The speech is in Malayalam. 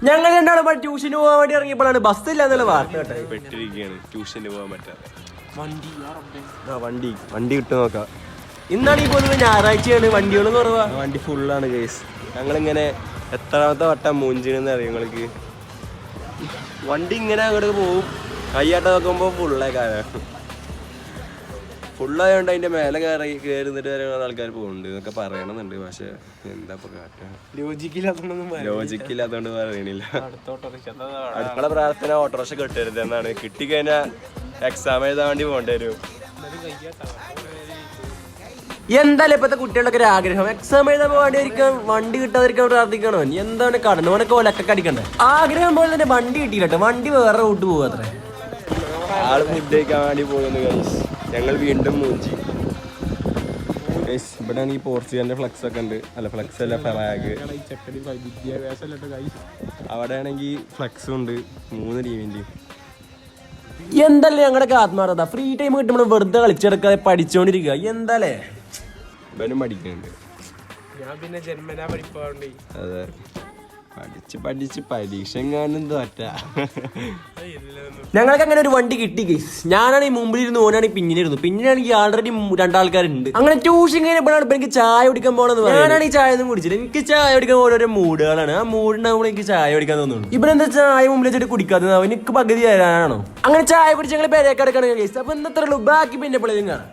ഞങ്ങൾ രണ്ടാളും ട്യൂഷന് പോകാൻ വേണ്ടി ഇറങ്ങിയപ്പോഴാണ് ബസ് ഇല്ല എന്നുള്ള വാർത്ത പെട്ടിരിക്കുകയാണ്. ട്യൂഷന് പോകാൻ പറ്റാതെ വണ്ടി കിട്ടും നോക്കാം. ഇന്നാണ് ഈ പോകുന്നത് ഞായറാഴ്ചയാണ്, വണ്ടികളും കുറവാ. വണ്ടി ഫുള്ളാണ് ഗൈസ്. ഞങ്ങളിങ്ങനെ എത്രാമത്തെ വട്ടം മൂഞ്ചിണെന്ന് അറിയാം നിങ്ങൾക്ക്. വണ്ടി ഇങ്ങനെ അങ്ങോട്ട് പോവും, കയ്യാട്ട നോക്കുമ്പോൾ ഫുള്ളായതുകൊണ്ട് അതിന്റെ മേലെ കയറുന്നിട്ട് വരെ ആൾക്കാർ പോകുന്നുണ്ട് എന്നൊക്കെ പറയണമെന്നുണ്ട്. പക്ഷെ എന്താ കാട്ടാ, ലോജിക്കില്ലാത്തോണ്ട് പറയണില്ല. അടുക്കള പ്രാർത്ഥന ഓട്ടോറിക്ഷ കിട്ടരുത് എന്നാണ്. കിട്ടിക്കഴിഞ്ഞാൽ എക്സാം എഴുതാൻ വേണ്ടി പോകേണ്ടി വരും. എന്തായാലും ഇപ്പത്തെ കുട്ടികളൊക്കെ ഒരു ആഗ്രഹം എക്സാം എഴുതാൻ വേണ്ടിയിരിക്കാൻ വണ്ടി കിട്ടാതിരിക്കാൻ പ്രാർത്ഥിക്കണോ? എന്താണ് കടന്നവനൊക്കെ ഓലൊക്കെ അടിക്കണ്ടേ? ആഗ്രഹം പോലെ തന്നെ വണ്ടി കിട്ടിയിട്ടോ, വണ്ടി വേറെ റൂട്ട് പോവാ. അത്ര ആള് ഫുഡ് കഴിക്കാൻ വേണ്ടി പോകുന്നു ഗൈസ്. ഞങ്ങൾ വീണ്ടും മൂഞ്ചി ഗൈസ്. ഇവിടെ ആണെങ്കിൽ പോർച്ചുഗലിന്റെ ഫ്ലക്സ് ഒക്കെ ഉണ്ട്. അല്ല ഫ്ലക്സ് അല്ല, ഫ്ലാഗ്. അവിടെ ആണെങ്കിൽ ഫ്ലക്സും ഉണ്ട് 3 ടീമിന്റെയും. എന്തായാലും ഞങ്ങളുടെ ആത്മാർത്ഥത. ഫ്രീ ടൈം കിട്ടുമ്പോൾ വെറുതെ കളിച്ചെടുക്കാതെ പഠിച്ചോണ്ടിരിക്കുക. എന്തായാലേ ഇവനും പഠിക്കുന്നുണ്ട്. ഞാൻ പിന്നെ ജന്മനാ പഠിപ്പോണ്ട്. അതെ, പഠിച്ച് പരീക്ഷ എങ്ങാനും തോറ്റ. ഞങ്ങൾക്ക് അങ്ങനെ ഒരു വണ്ടി കിട്ടി ഗൈസ്. ഞാനാണെങ്കിൽ മുമ്പിലിരുന്ന്, ഓനാണെങ്കിൽ പിന്നിലിരുന്നു. പിന്നിലാണെങ്കിൽ ആൾറെഡി 2 ആൾക്കാരുണ്ട്. അങ്ങനെ ട്യൂഷൻ കഴിഞ്ഞപ്പോഴാണ് എനിക്ക് ചായ കുടിക്കാൻ പോകണമെന്ന് പറയുന്നത്. ഞാനാണെങ്കിൽ ചായ ഒന്നും കുടിച്ചില്ല. എനിക്ക് ചായ കുടിക്കാൻ ഓരോരോ മൂഡുകളാണ്. ആ മൂടുണ്ടാകുമ്പോൾ എനിക്ക് ചായ കുടിക്കാൻ തോന്നുന്നു. ഇവരെന്താ ചായ മുമ്പിൽ വെച്ചിട്ട് കുടിക്കാത്തത്? എനിക്ക് പകുതി തരാനാണോ? അങ്ങനെ ചായ കുടിച്ച് ഞങ്ങൾ പേരേക്കടക്കാണ് ഗൈസ്. അപ്പൊ ഇന്നത്രേ ഉള്ളൂ. ബാക്കി പിന്നെ എപ്പോഴേലും കാണാം.